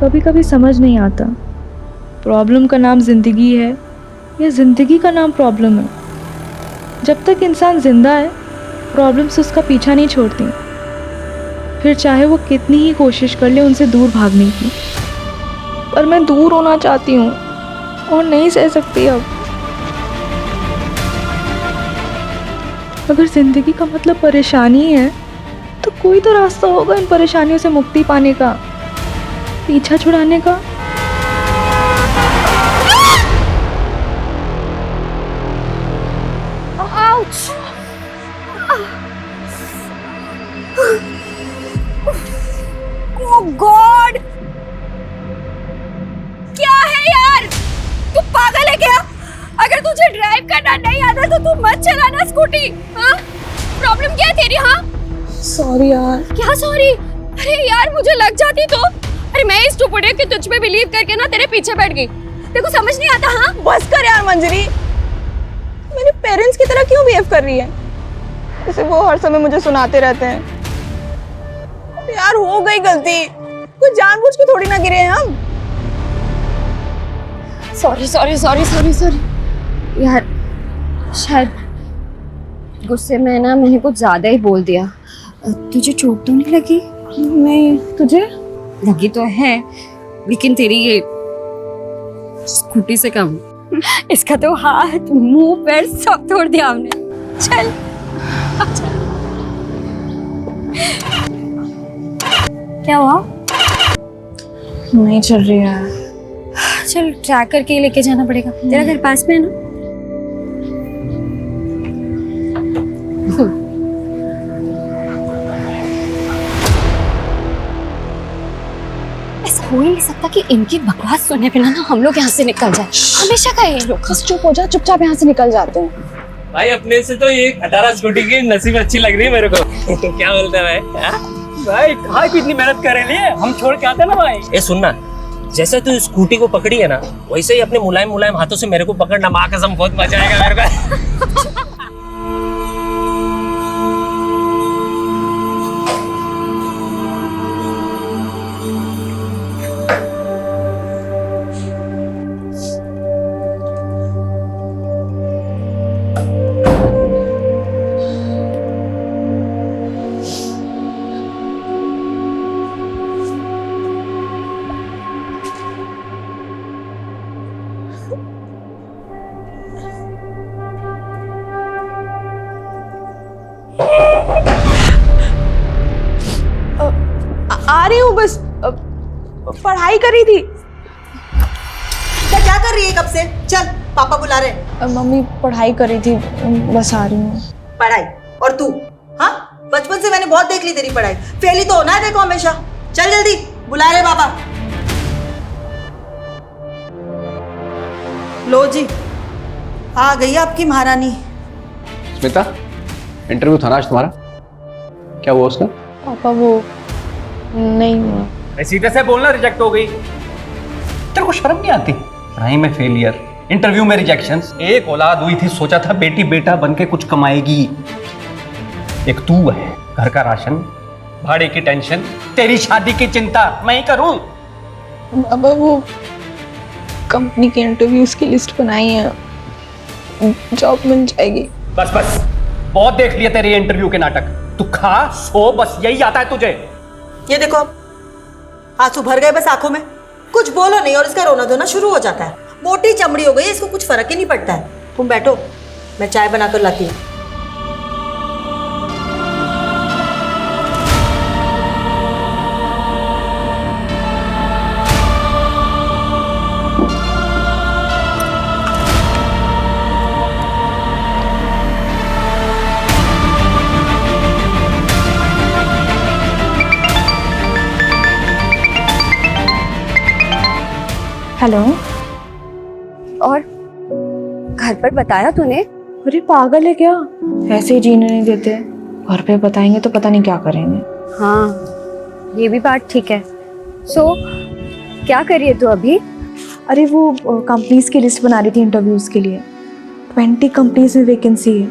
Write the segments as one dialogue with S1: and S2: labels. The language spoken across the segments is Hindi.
S1: कभी कभी समझ नहीं आता प्रॉब्लम का नाम ज़िंदगी है या ज़िंदगी का नाम प्रॉब्लम है। जब तक इंसान ज़िंदा है प्रॉब्लम्स उसका पीछा नहीं छोड़ती, फिर चाहे वो कितनी ही कोशिश कर ले उनसे दूर भागने की। पर मैं दूर होना चाहती हूँ और नहीं सह सकती अब। अगर ज़िंदगी का मतलब परेशानी है तो कोई तो रास्ता होगा इन परेशानियों से मुक्ति पाने का, पीछा छुड़ाने का।
S2: Oh God! क्या है यार? तू पागल है क्या? अगर तुझे ड्राइव करना नहीं आता तो तू मत चलाना स्कूटी। हाँ? प्रॉब्लम क्या है तेरी? हाँ?
S1: सॉरी यार।
S2: क्या सॉरी? अरे यार मुझे लग जाती तो। अरे मैं इस स्टूपिड कि तुझ पे बिलीव करके ना तेरे पीछे बैठ गई। तेरे को समझ नहीं आता? हाँ?
S3: बस कर यार मंजरी, मेरे पेरेंट्स की तरह क्यों बिहेव कर रही है? जैसे वो हर समय मुझे सुनाते रहते हैं। यार हो गई गलती, कुछ जानबूझ के थोड़ी ना गिरे हैं हम।
S2: सॉरी यार, शायद गुस्से में ना मैंने कुछ ज्यादा ही बोल दिया। तुझे चोट तो नहीं लगी?
S3: नहीं, तुझे
S2: लगी तो है, लेकिन तेरी ये स्कूटी से कम। इसका तो हाथ मुंह पैर सब तोड़ दिया हमने। चल क्या हुआ?
S3: नहीं चल रही है।
S2: चल ट्रैक करके ही लेके जाना पड़ेगा। तेरा घर पास में है ना? ऐसा हो ही नहीं सकता कि इनकी बकवास सुनने पे ना हम लोग यहाँ से निकल जाए। हमेशा का ये लोग।
S3: बस चुप हो जा, चुपचाप यहाँ से निकल जाते हैं।
S4: भाई अपने से तो ये 18 स्कूटी की नसीब अच्छी लग रही है मेरे को। क्या बोलते हैं भाई?
S5: भाई कहाँ की इतनी मेहनत कर रहे हैं, हम छोड़ के आते हैं ना भाई।
S4: ए सुनना, जैसे तू स्कूटी को पकड़ी है ना, वैसे ही अपने मुलायम मुलायम हाथों से मेरे को पकड़ना। माँ कसम बहुत मजा आएगा मेरे को।
S3: आ रही हूँ, बस पढ़ाई करी थी।
S6: क्या कर रही है कब से? चल पापा बुला रहे।
S3: मम्मी पढ़ाई करी थी, बस आ रही हूँ।
S6: पढ़ाई? और तू? हाँ, बचपन से मैंने बहुत देख ली तेरी पढ़ाई। फेल ही तो होना है देखो हमेशा। चल जल्दी, बुला रहे पापा। लो जी, आ गई आपकी महारानी।
S7: स्मिता, इंटरव्यू था ना आज तुम्हारा, क्या हुआ उसका?
S3: पापा वो नहीं हुआ।
S5: सीधे से बोलना रिजेक्ट हो गई। तेरे को शर्म नहीं आती? पढ़ाई में फेलियर, इंटरव्यू में रिजेक्शंस। एक औलाद हुई थी, सोचा था बेटी बेटा बन के कुछ कमाएगी। एक तू है, घर का राशन, भाड़े की टेंशन, तेरी शादी की चिंता मैं ही करूं।
S3: बाबा वो कंपनी के इंटरव्यूज की लिस्ट बनाई है, जॉब मिल जाएगी।
S5: बस बस, बहुत देख लिया तेरे इंटरव्यू के नाटक। तू खा सो, बस यही आता है तुझे।
S6: ये देखो, आंसू भर गए बस आंखों में। कुछ बोलो नहीं और इसका रोना धोना शुरू हो जाता है। मोटी चमड़ी हो गई, इसको कुछ फर्क ही नहीं पड़ता है। तुम बैठो, मैं चाय बनाकर लाती हूँ।
S1: हेलो।
S2: और घर पर बताया तूने?
S1: अरे पागल है क्या, ऐसे ही जीने नहीं देते। घर पे बताएंगे तो पता नहीं क्या करेंगे।
S2: हाँ ये भी बात ठीक है। सो क्या कर रही है तू अभी?
S1: अरे वो कंपनीज की लिस्ट बना रही थी इंटरव्यूज के लिए। 20 कंपनीज में वैकेंसी है,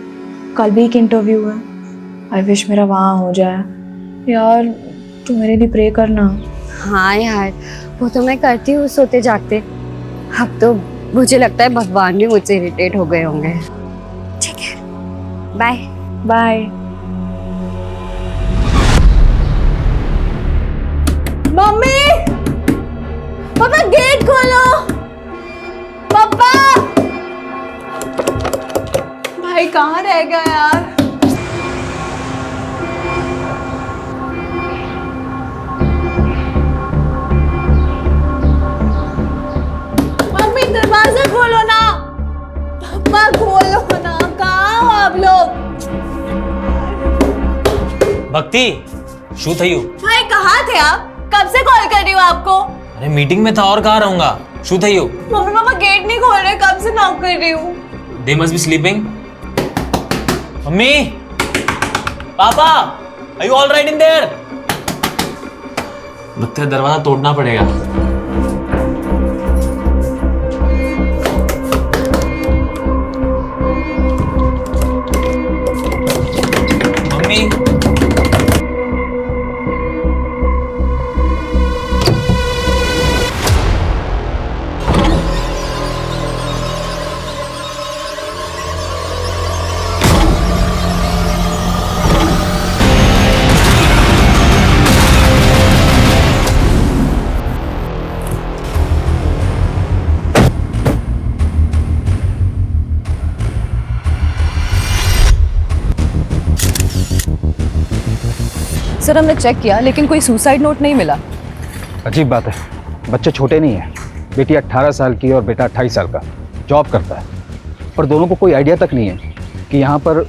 S1: कल भी एक इंटरव्यू है। आई विश मेरा वहाँ हो जाए। यार तू मेरे लिए प्रे करना।
S2: हाँ यार, वो तो मैं करती हूँ सोते जागते। अब तो मुझे लगता है भगवान भी मुझसे इरिटेट हो गए होंगे। ठीक है, बाय।
S1: बाय।
S3: मम्मी, पापा गेट खोलो। पापा, भाई कहाँ रह गया यार? मम्मी दरवाजा खोलो ना। पापा खोलो ना, कहाँ हो आप लोग?
S4: भक्ति शू थयू?
S3: भाई कहाँ थे आप? कब से कॉल कर रही हूँ आपको।
S4: अरे मीटिंग में था और कहाँ रहूंगा। शू थयू?
S3: मम्मी पापा गेट नहीं खोल रहे, कब से नॉक कर रही हूँ।
S4: They must be sleeping. Mummy, papa, are you all right in there? लगता है दरवाजा तोड़ना पड़ेगा। मम्मी,
S8: सर हमने चेक किया लेकिन कोई सुसाइड नोट नहीं मिला।
S5: अजीब बात है, बच्चे छोटे नहीं हैं। बेटी 18 साल की और बेटा 28 साल का, जॉब करता है। और दोनों को कोई आइडिया तक नहीं है कि यहाँ पर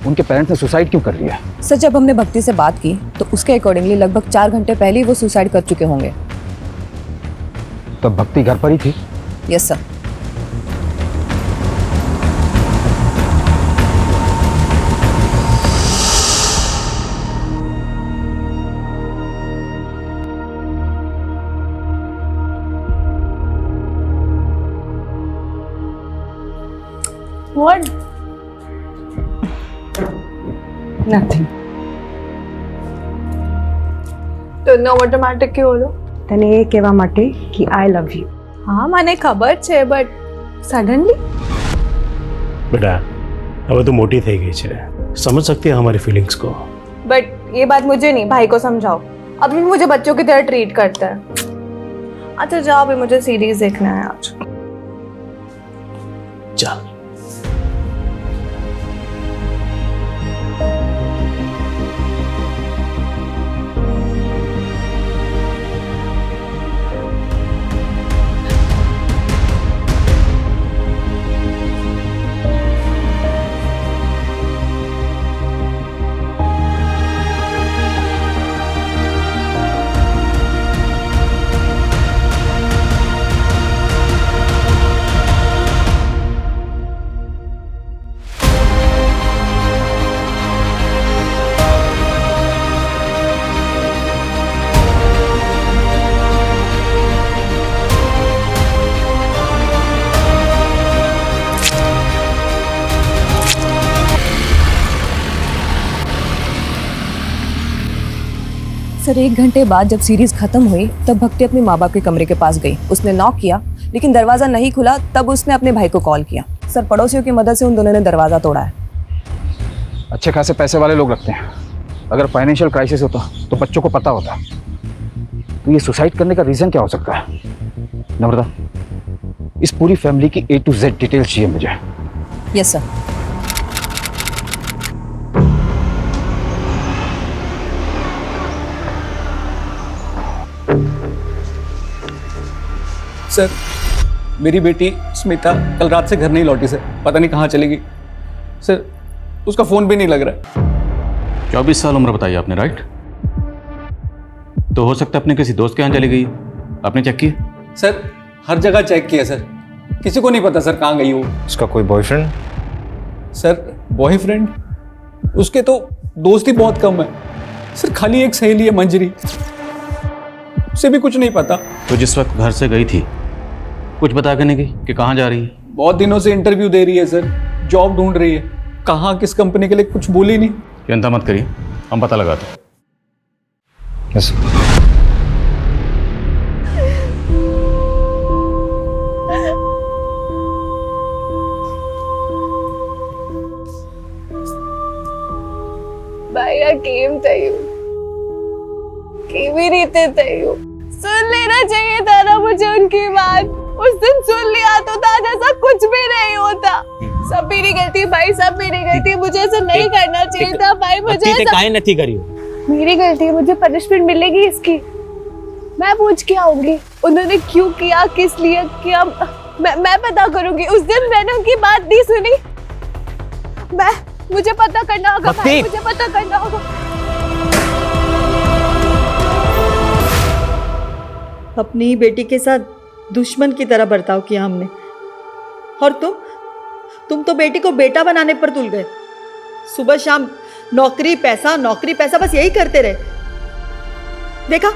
S5: उनके पेरेंट्स ने सुसाइड क्यों कर लिया।
S8: सर जब हमने भक्ति से बात की तो उसके अकॉर्डिंगली लगभग 4 घंटे पहले ही वो सुसाइड कर चुके होंगे।
S5: तब भक्ति घर पर ही थी?
S8: Yes sir.
S3: What?
S8: Nothing.
S3: તો ન ઓટોમેટિક કે ઓલો
S2: તને એ કહેવા માટે કે આઈ લવ યુ।
S3: હા મને ખબર છે બટ સડનલી
S9: बेटा अब तो मोटी થઈ गई है, समझ सकती है हमारी फीलिंग्स को।
S3: बट ये बात मुझे नहीं, भाई को समझाओ। अभी भी मुझे बच्चों की तरह ट्रीट करता है। अच्छा जाओ, अभी मुझे सीरीज देखना है आज।
S9: चल
S8: सर 1 घंटे बाद जब सीरीज खत्म हुई तब भक्ति अपने माँ बाप के कमरे के पास गई। उसने नॉक किया लेकिन दरवाजा नहीं खुला। तब उसने अपने भाई को कॉल किया। सर पड़ोसियों की मदद से उन दोनों ने दरवाजा तोड़ा है।
S5: अच्छे खासे पैसे वाले लोग रखते हैं। अगर फाइनेंशियल क्राइसिस होता तो बच्चों को पता होता। तो ये सुसाइड करने का रीज़न क्या हो सकता है? नम्रता, इस पूरी फैमिली की A to Z डिटेल चाहिए मुझे।
S8: Yes sir.
S5: सर, मेरी बेटी स्मिता कल रात से घर नहीं लौटी सर। पता नहीं कहाँ चली गई सर। उसका फ़ोन भी नहीं लग रहा है।
S10: 24 साल उम्र बताई आपने, राइट? तो हो सकता है अपने किसी दोस्त के यहाँ चली गई। आपने चेक किया?
S5: सर हर जगह चेक किया सर, किसी को नहीं पता सर कहाँ गई वो।
S9: उसका कोई बॉयफ्रेंड?
S5: Sir boyfriend? उसके तो दोस्त ही बहुत कम है सर। खाली एक सहेली है मंजरी, उसे भी कुछ नहीं पता।
S10: तो जिस वक्त घर से गई थी कुछ बता के नहीं गई कि कहाँ जा रही है?
S5: बहुत दिनों से इंटरव्यू दे रही है सर, जॉब ढूंढ रही है। कहाँ किस कंपनी के लिए कुछ बोली नहीं।
S10: चिंता मत करिए, हम पता लगाते हैं।
S5: यस।
S3: देते ही हो। सुन लेना चाहिए था ना मुझे उनकी बात। उस दिन सुन लिया तो आज ऐसा कुछ भी नहीं होता। सब मेरी गलती भाई, सब मेरी गलती। मुझे ऐसा नहीं करना चाहिए था भाई। मुझे ऐसा
S4: काहे नहीं करी हो?
S3: मेरी गलती है, मुझे पनिशमेंट मिलेगी इसकी। मैं पूछ के आऊंगी उन्होंने क्यों किया, किस लिए किया। मैं पता करूंगी। उस दिन मैंने उनकी बात नहीं सुनी। मुझे पता करना होगा भाई, मुझे पता करना होगा।
S6: अपनी ही बेटी के साथ दुश्मन की तरह बर्ताव किया हमने। और तुम तो बेटी को बेटा बनाने पर तुल गए। सुबह शाम नौकरी पैसा, नौकरी पैसा, बस यही करते रहे। देखा,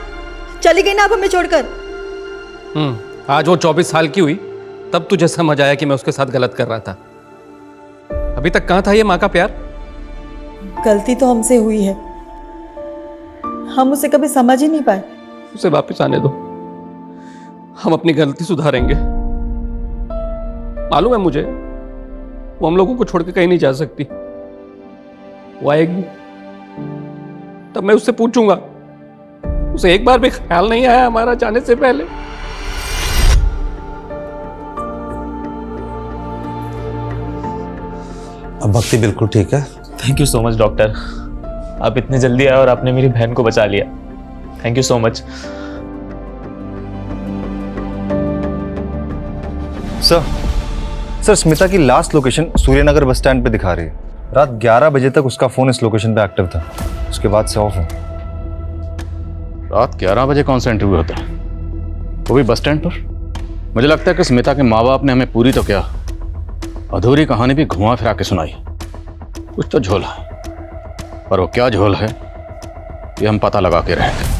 S6: चली गई ना अब हमें छोड़कर।
S5: आज वो 24 साल की हुई तब तुझे समझ आया कि मैं उसके साथ गलत कर रहा था। अभी तक कहाँ था ये माँ का प्यार?
S6: गलती तो हमसे हुई है, हम उसे कभी समझ ही नहीं पाए।
S5: उसे वापस आने दो, हम अपनी गलती सुधारेंगे। मालूम है मुझे, वो हम लोगों को छोड़ के कहीं नहीं जा सकती। वो आएगी तब मैं उससे पूछूंगा। उसे एक बार भी ख्याल नहीं आया हमारा जाने से पहले।
S11: अब भक्ति बिल्कुल ठीक है।
S12: Thank you so much doctor, आप इतने जल्दी आए और आपने मेरी बहन को बचा लिया। Thank you so much.
S11: Sir Smita की last location Suryanagar bus stand पे दिखा रही है। रात 11 बजे तक उसका फोन इस लोकेशन पे एक्टिव था, उसके बाद से ऑफ है।
S10: रात 11 बजे कौन सा इंटरव्यू होता है, वो भी बस स्टैंड पर? मुझे लगता है कि स्मिता के माँ बाप ने हमें पूरी तो क्या, अधूरी कहानी भी घुमा फिरा के सुनाई। कुछ तो झोल है, पर वो क्या झोल है ये हम पता लगा के रहेंगे।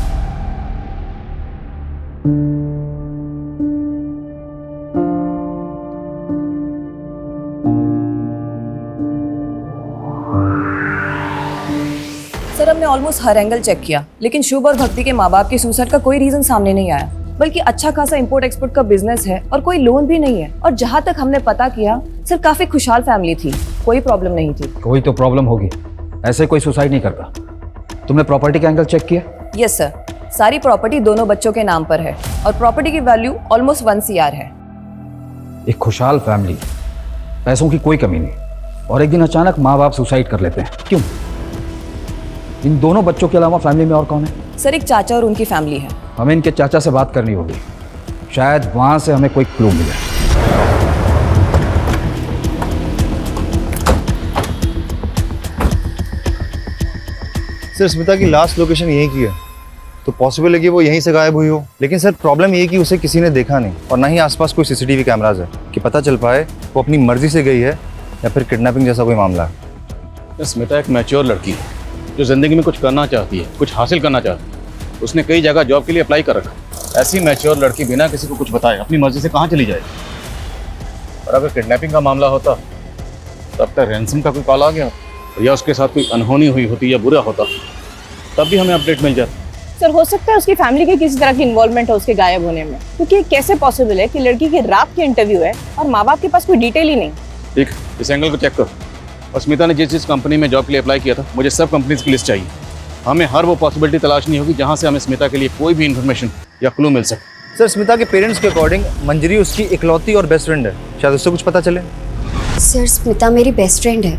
S8: सर, हमने ऑलमोस्ट हर एंगल चेक किया, लेकिन शुभ और भक्ति के माँ बाप के सुसाइड का कोई रीजन सामने नहीं आया। बल्कि अच्छा खासा इंपोर्ट एक्सपोर्ट का बिजनेस है और कोई लोन भी नहीं है। और जहाँ तक हमने पता किया, सर काफी खुशहाल फैमिली थी, कोई प्रॉब्लम नहीं थी।
S5: कोई तो प्रॉब्लम होगी, ऐसे कोई सुसाइड नहीं करता। तुमने प्रॉपर्टी का एंगल चेक किया?
S8: यस सर, सारी प्रॉपर्टी दोनों बच्चों के नाम पर है और प्रॉपर्टी की वैल्यू ऑलमोस्ट 1 CR है।
S5: एक खुशहाल फैमिली, पैसों की कोई कमी नहीं, और एक दिन अचानक माँ बाप सुसाइड कर लेते हैं, क्यों? इन दोनों बच्चों के अलावा फैमिली में और कौन है?
S8: सर, एक चाचा और उनकी फैमिली है।
S5: हमें इनके चाचा से बात करनी होगी, शायद वहां से हमें कोई क्लू मिले।
S11: सर स्मिता की लास्ट लोकेशन यहीं की है, तो पॉसिबल है कि वो यहीं से गायब हुई हो। लेकिन सर प्रॉब्लम ये है कि उसे किसी ने देखा नहीं, और ना ही आसपास कोई CCTV कैमराज है कि पता चल पाए वो अपनी मर्जी से गई है या फिर किडनैपिंग जैसा कोई मामला है।
S10: स्मिता एक मैच्योर लड़की है जो जिंदगी में कुछ करना चाहती है, कुछ हासिल करना चाहती है। उसने कई जगह जॉब के लिए अप्लाई कर रखा। ऐसी मैच्योर लड़की बिना किसी को कुछ बताए अपनी मर्जी से कहाँ चली जाएगी? और अगर किडनैपिंग का मामला होता तो अब तक रैंसम का कोई कॉल आ गया, या उसके साथ कोई अनहोनी हुई होती या बुरा होता, तब भी हमें अपडेट मिल जाता।
S3: सर, हो सकता है उसकी फैमिली की किसी तरह की इन्वॉल्वमेंट है उसके गायब होने में, क्योंकि कैसे पॉसिबल है कि लड़की की रात की इंटरव्यू है और माँ बाप के पास कोई डिटेल ही नहीं।
S10: ठीक, इस एंगल को चेक करो। और स्मिता ने जिस कंपनी में जॉब के लिए अप्लाई किया था, मुझे सब कंपनीज की लिस्ट चाहिए। हमें हर वो पॉसिबिलिटी तलाशनी होगी जहां से हमें स्मिता के लिए कोई भी इन्फॉर्मेशन या क्लू मिल सके।
S11: सर स्मिता के पेरेंट्स के अकॉर्डिंग मंजरी उसकी इकलौती और बेस्ट फ्रेंड है, शायद उससे कुछ पता चले।
S2: सर, स्मिता मेरी बेस्ट फ्रेंड है,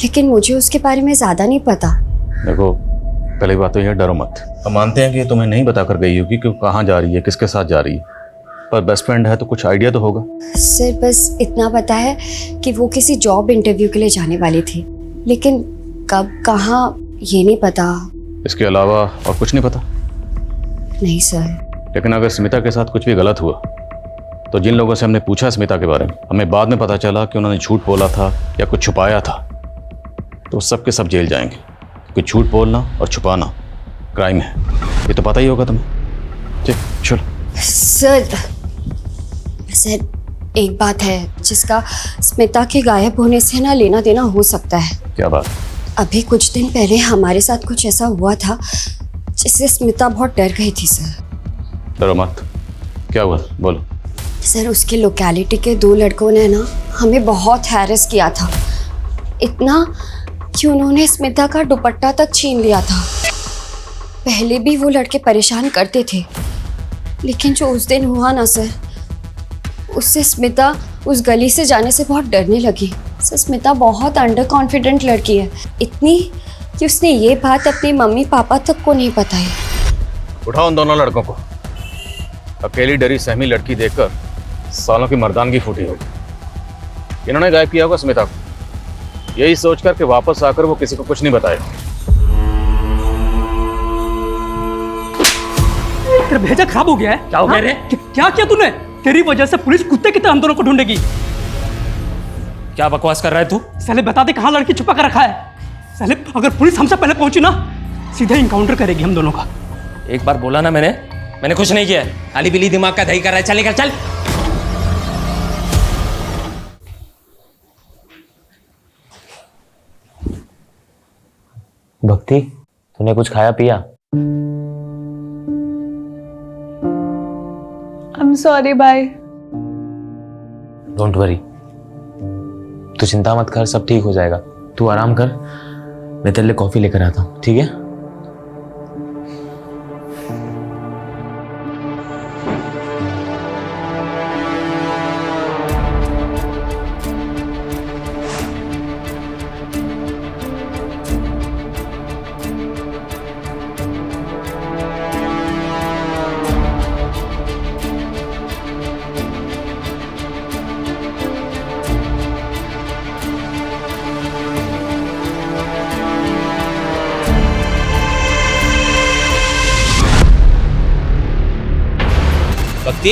S2: लेकिन मुझे उसके बारे में ज़्यादा नहीं पता।
S10: देखो, पहली बात तो यह, डरो मत। हम मानते हैं कि तुम्हें नहीं बता कर गई होगी कि कहाँ जा रही है, किसके साथ जा रही है, पर बेस्ट फ्रेंड है तो कुछ आइडिया तो होगा।
S2: सर, बस इतना पता है कि वो किसी जॉब इंटरव्यू के लिए जाने वाली थी, लेकिन कब कहाँ ये नहीं पता।
S10: इसके अलावा और कुछ नहीं पता?
S2: नहीं सर।
S10: लेकिन अगर स्मिता के साथ कुछ भी गलत हुआ तो जिन लोगों से हमने पूछा स्मिता के बारे में, हमें बाद में पता चला कि उन्होंने झूठ बोला था या कुछ छुपाया था, तो सब के सब जेल जाएंगे। क्योंकि झूठ बोलना और छुपाना क्राइम है, ये तो पता ही होगा तुम्हें। ठीक, चलो।
S2: सर, एक बात है जिसका स्मिता के गायब होने से ना लेना देना हो सकता है।
S10: क्या बात?
S2: अभी कुछ दिन पहले हमारे साथ कुछ ऐसा हुआ था जिससे स्मिता बहुत डर गई थी। सर,
S10: डरो मत। क्या हुआ, बोलो।
S2: सर, उसके लोकेलिटी के 2 लड़कों ने ना हमें बहुत हैरेस किया था, इतना कि उन्होंने स्मिता का दुपट्टा तक छीन लिया था। पहले भी वो लड़के परेशान करते थे, लेकिन जो उस दिन हुआ ना सर, उससे स्मिता उस गली से जाने से बहुत डरने लगी। सर स्मिता बहुत अंडर कॉन्फिडेंट लड़की है, इतनी कि उसने ये बात अपने मम्मी पापा तक को नहीं बताई।
S10: उठाओ उन दोनों लड़कों को। अकेली डरी सहमी लड़की देखकर सालों की मर्दानगी फूटी होगी। इन्होंने गायब किया होगा स्मिता को, यही सोचकर कि वापस आकर वो किसी को कुछ नहीं बताएगा।
S5: तेरा भेजा खराब हो गया है।
S4: क्या हो गया रे?
S5: क्या किया तूने? तेरी वजह से पुलिस कुत्ते की तरह हम दोनों को ढूंढेगी।
S4: क्या बकवास कर रहा है तू?
S5: साले बता दे कहाँ लड़की छुपा कर रखा है। साले अगर पुलिस हमसे पहले पहुंची ना, सीधा इनकाउंटर करेगी हम दोनों का।
S4: एक बार बोला ना मैंने कुछ नहीं किया है। खाली बिली दिमाग का दही कर रहा है। चल निकल चल।
S12: भक्ति, तूने कुछ खाया पिया?
S3: I'm sorry, bye.
S12: Don't worry, तू चिंता मत कर, सब ठीक हो जाएगा। तू आराम कर, मैं तेरे लिए कॉफी लेकर आता हूँ, ठीक है?
S4: भक्ति,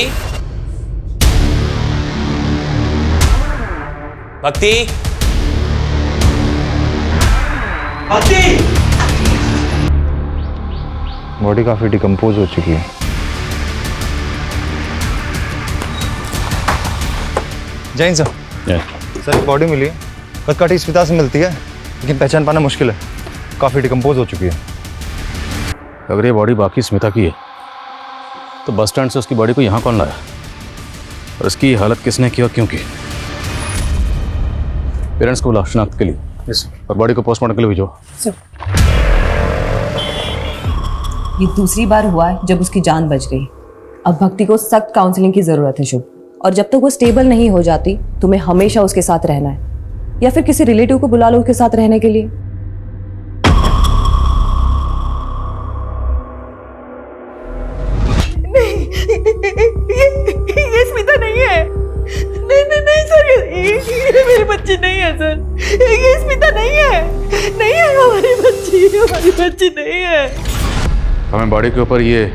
S4: भक्ति, भक्ति।
S11: बॉडी काफी डिकम्पोज हो चुकी है। जैन सर, सर बॉडी मिली है, कटकटी स्मिता से मिलती है, लेकिन पहचान पाना मुश्किल है। काफी डिकम्पोज हो चुकी है।
S10: अगर ये बॉडी बाकी स्मिता की है तो बस स्टैंड से उसकी बॉडी को यहाँ कौन लाया और इसकी हालत किसने की और क्यों की? पेरेंट्स को बुला शनाख्त के लिए और बॉडी को पोस्टमार्टम के लिए भेजो।
S8: ये दूसरी बार हुआ है जब उसकी जान बच गई। अब भक्ति को सख्त काउंसलिंग की जरूरत है शुभ, और जब तक वो स्टेबल नहीं हो जाती तुम्हें हमेशा उसके साथ रहना है, या फिर किसी रिलेटिव को बुला लो उसके साथ रहने के लिए।
S6: ये स्मिता नहीं है। नहीं सर, ये मेरी बच्ची नहीं है सर। ये स्मिता नहीं है। नहीं है हमारी बच्ची नहीं है।
S10: हमें बॉडी के ऊपर ये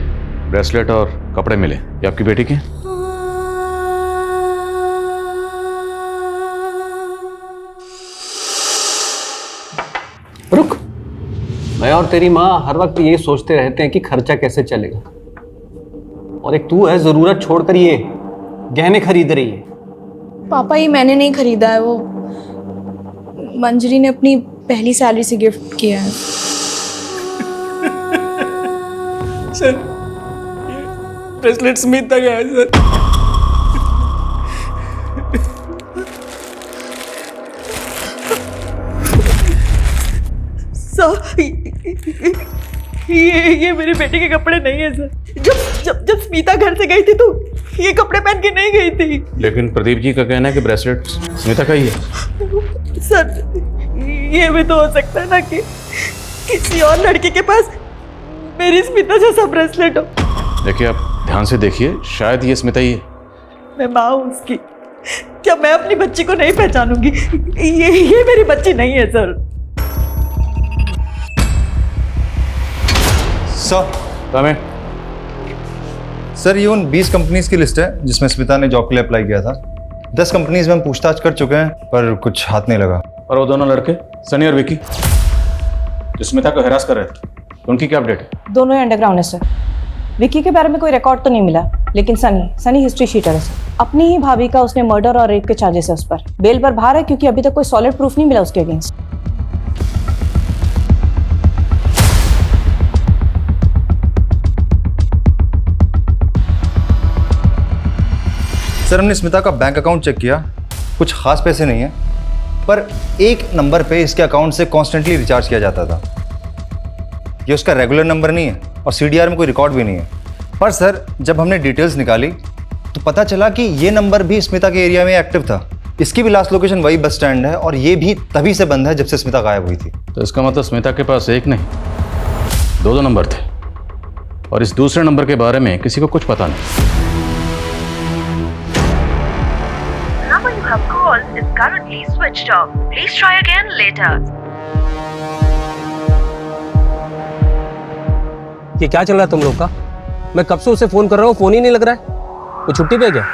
S10: ब्रेसलेट और कपड़े मिले, ये आपकी बेटी के?
S5: रुक, मैं और तेरी माँ हर वक्त ये सोचते रहते हैं कि खर्चा कैसे चलेगा, और एक तू है जरूरत छोड़कर ये गहने खरीद रही है।
S3: पापा ये मैंने नहीं खरीदा है, वो मंजरी ने अपनी पहली सैलरी से गिफ्ट किया है।
S4: सर, ब्रेसलेट स्मिता का है सर।
S6: ये मेरी बेटी के कपड़े नहीं है सर। जब स्मिता घर से गई थी तो ये कपड़े पहन के नहीं गई थी।
S10: लेकिन प्रदीप जी का कहना है कि ब्रेसलेट स्मिता का ही है।
S6: सर ये भी तो हो सकता है ना कि किसी और लड़के के पास मेरी स्मिता जैसा ब्रेसलेट हो।
S10: देखिए, आप ध्यान से देखिए, शायद ये स्मिता ही है।
S6: मैं माँ हूँ उसकी, क्या मैं अपनी बच्ची को नहीं पहचानूंगी? ये मेरी बच्ची नहीं है सर।
S11: सर ये उन 20 कंपनीज की लिस्ट है जिसमें स्मिता ने जॉब के लिए अप्लाई किया था। 10 कंपनीज में हम पूछताछ कर चुके हैं पर कुछ हाथ नहीं लगा।
S10: और वो दोनों लड़के सनी और विकी जो स्मिता को हरास कर रहे थे, उनकी क्या अपडेट है?
S8: दोनों ही अंडरग्राउंड है सर। विकी के बारे में कोई रिकॉर्ड तो नहीं मिला, लेकिन सनी हिस्ट्री शीटर है सर। अपनी ही भाभी का उसने मर्डर और रेप के चार्जेस है उस पर। बेल पर बाहर है क्योंकि अभी तक कोई सॉलिड प्रूफ नहीं मिला उसके अगेंस्ट।
S11: सर हमने स्मिता का बैंक अकाउंट चेक किया, कुछ खास पैसे नहीं है, पर एक नंबर पे इसके अकाउंट से कॉन्स्टेंटली रिचार्ज किया जाता था। ये उसका रेगुलर नंबर नहीं है और CDR में कोई रिकॉर्ड भी नहीं है। पर सर जब हमने डिटेल्स निकाली तो पता चला कि ये नंबर भी स्मिता के एरिया में एक्टिव था। इसकी भी लास्ट लोकेशन वही बस स्टैंड है और ये भी तभी से बंद है जब से स्मिता गायब हुई थी।
S10: तो इसका मतलब स्मिता के पास एक नहीं दो नंबर थे और इस दूसरे नंबर के बारे में किसी को कुछ पता नहीं।
S13: Number you have called is currently switched off. Please try again later.
S4: ये क्या चल रहा है तुम लोग का? मैं कब से उसे फोन कर रहा हूँ, फोन ही नहीं लग रहा है। वो छुट्टी पे है क्या?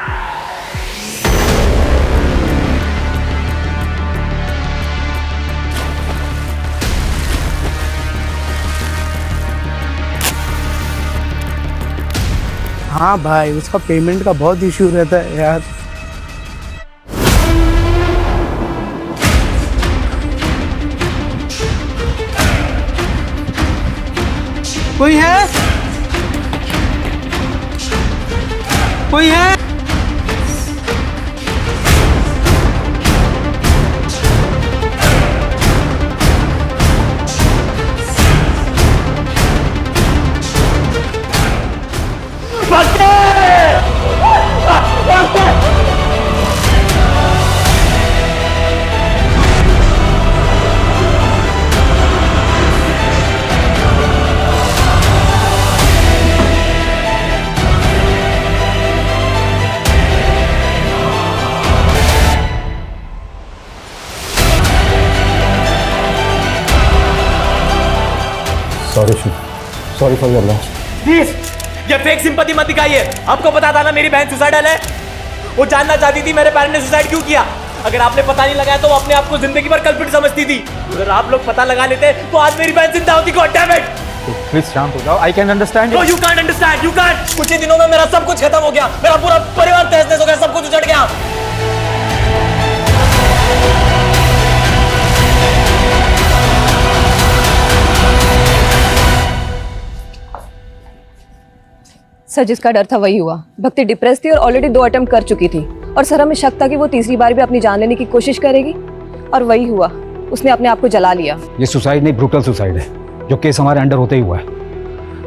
S14: हाँ भाई, उसका पेमेंट का बहुत इश्यू रहता है यार। कोई है? कोई है?
S9: Sorry for your loss.
S12: Please ये फेक सिंपैथी मत दिखाइए। आपको पता था ना मेरी बहन सुसाइडल है। वो जानना चाहती थी मेरे पेरेंट्स ने सुसाइड क्यों किया। अगर आपने पता नहीं लगाया तो वो अपने आप को जिंदगी भर कल्प्रिट समझती थी। अगर आप लोग पता लगा लेते तो आज मेरी बहन जिंदा होती। God damn it.
S5: प्लीज शांत हो जाओ। I can understand.
S12: No you can't understand. You can't. कुछ ही दिनों में मेरा सब कुछ खत्म हो गया। मेरा पूरा परिवार तहस नहस हो गया। सब कुछ उजड़ गया।
S8: सर जिसका डर था वही हुआ। भक्ति डिप्रेस थी और ऑलरेडी 2 अटेम्प्ट कर चुकी थी और सर हमें शक था कि वो तीसरी बार भी अपनी जान लेने की कोशिश करेगी और वही हुआ। उसने अपने आप को जला लिया।
S5: ये सुसाइड नहीं, ब्रूटल सुसाइड है जो केस हमारे अंडर होते ही हुआ है।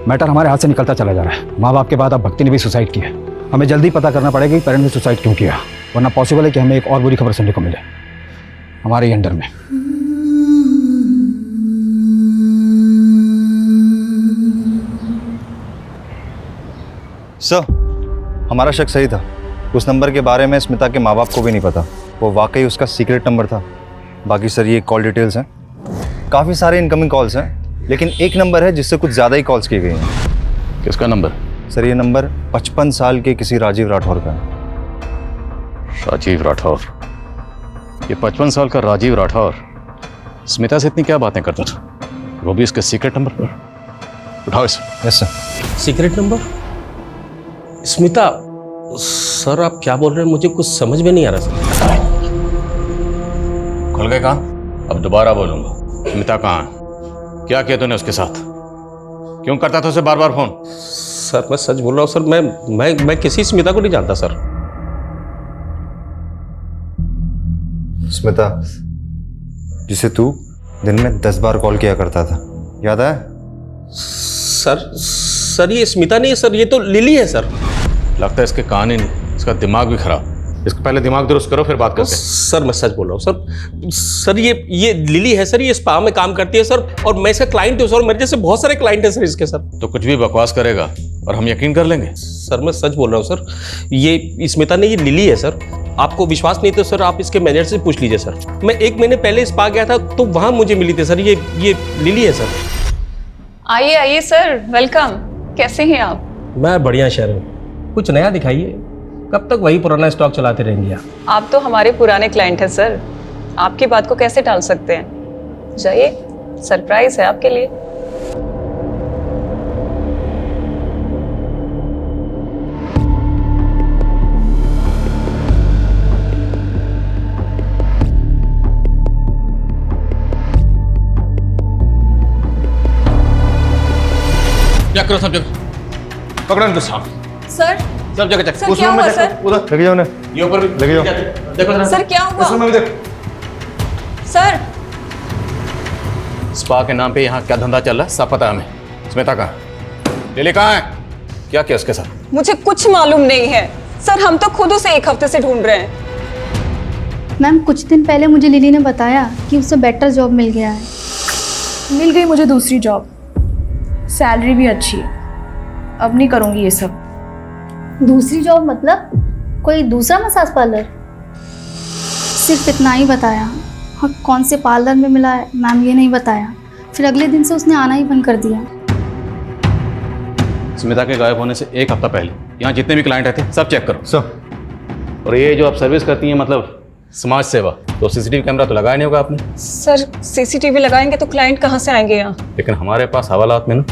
S5: मैटर हमारे हाथ से निकलता चला जा रहा है। माँ बाप के बाद अब भक्ति ने भी सुसाइड किया। हमें जल्दी पता करना पड़ेगा कि पेरेंट्स ने सुसाइड क्यों किया, वरना पॉसिबल है कि हमें एक और बुरी खबर सुनने को मिले हमारे ही अंडर में।
S11: सर हमारा शक सही था। उस नंबर के बारे में स्मिता के माँ बाप को भी नहीं पता। वो वाकई उसका सीक्रेट नंबर था। बाकी सर ये कॉल डिटेल्स हैं। काफ़ी सारे इनकमिंग कॉल्स हैं, लेकिन एक नंबर है जिससे कुछ ज़्यादा ही कॉल्स की गई हैं।
S10: किसका नंबर?
S11: सर ये नंबर 55 साल के किसी राजीव राठौर का है।
S10: राजीव राठौर? ये 55 साल का राजीव राठौर स्मिता से इतनी क्या बातें करता था, वो भी इसके सीक्रेट नंबर पर? उठाओ इसे।
S11: Yes sir.
S4: Secret number? Smita? Sir आप क्या बोल रहे हैं, मुझे कुछ समझ में नहीं आ रहा सर।
S10: खुल गए कान? अब दोबारा बोलूंगा। स्मिता कहाँ है? क्या किया तूने उसके साथ? क्यों करता था उसे बार बार फोन?
S4: सर मैं सच बोल रहा हूँ सर। मैं किसी स्मिता को नहीं जानता सर।
S11: स्मिता जिसे तू दिन में 10 बार कॉल किया करता था, याद है?
S4: सर ये स्मिता नहीं है सर, ये तो लिली है सर।
S10: लगता है इसके कान ही नहीं, इसका दिमाग भी खराब। इसको पहले दिमाग दुरुस्त करो फिर बात करते हैं।
S4: सर मैं सच बोल रहा हूँ सर ये लिली है सर। ये स्पा में काम करती है सर और मैं इसका क्लाइंट हूँ सर। मेरे जैसे बहुत सारे क्लाइंट हैं सर इसके सर।
S10: तो कुछ भी बकवास करेगा और हम यकीन कर लेंगे?
S4: सर मैं सच बोल रहा हूँ सर। ये स्मिता नहीं, ये लिली है सर। आपको विश्वास नहीं तो सर आप इसके मैनेजर से पूछ लीजिए सर। मैं 1 महीने पहले स्पा गया था तो वहाँ मुझे मिली थी सर। ये लिली है सर।
S15: आइए आइए सर, वेलकम। कैसे हैं आप?
S4: मैं बढ़िया शहर। कुछ नया दिखाइए। कब तक वही पुराना स्टॉक चलाते रहेंगे
S15: आप तो हमारे पुराने क्लाइंट हैं सर। आपकी बात को कैसे टाल सकते हैं? जाइए, सरप्राइज है आपके लिए।
S10: क्या करो सब जगह? पकड़ो इनको साहब।
S15: सर
S10: सब जगह चेक।
S15: सर क्या हुआ सर?
S11: उधर लगे जाओ ना।
S10: ये ऊपर भी
S11: लगे जाओ।
S10: देखो जरा।
S15: सर क्या हुआ?
S11: उस रूम में भी देख।
S15: सर
S10: स्पा के नाम पे यहाँ क्या धंधा चल रहा है सब पता है हमें। स्मिता कहाँ? लिली कहाँ है? क्या किया उसके साथ?
S15: मुझे कुछ मालूम नहीं है सर, हम तो खुद उसे 1 हफ्ते से ढूंढ रहे हैं।
S16: मैम कुछ दिन पहले मुझे लिली ने बताया कि उसे बेटर जॉब मिल गया है।
S1: मिल गई मुझे दूसरी जॉब, सैलरी भी अच्छी है। अब नहीं करूँगी ये सब।
S16: दूसरी जॉब मतलब कोई दूसरा मसाज पार्लर? सिर्फ इतना ही बताया और कौन से पार्लर में मिला है मैम ये नहीं बताया। फिर अगले दिन से उसने आना ही बंद कर दिया।
S10: स्मिता के गायब होने से 1 हफ्ता पहले यहाँ जितने भी क्लाइंट आए थे सब चेक करो।
S11: सर।
S10: और ये जो आप सर्विस करती हैं मतलब समाज सेवा, तो सीसीटीवी कैमरा तो लगाया नहीं होगा आपने?
S15: सर सीसीटीवी लगाएंगे तो क्लाइंट कहाँ से आएंगे यहाँ?
S10: लेकिन हमारे पास हवालात में ना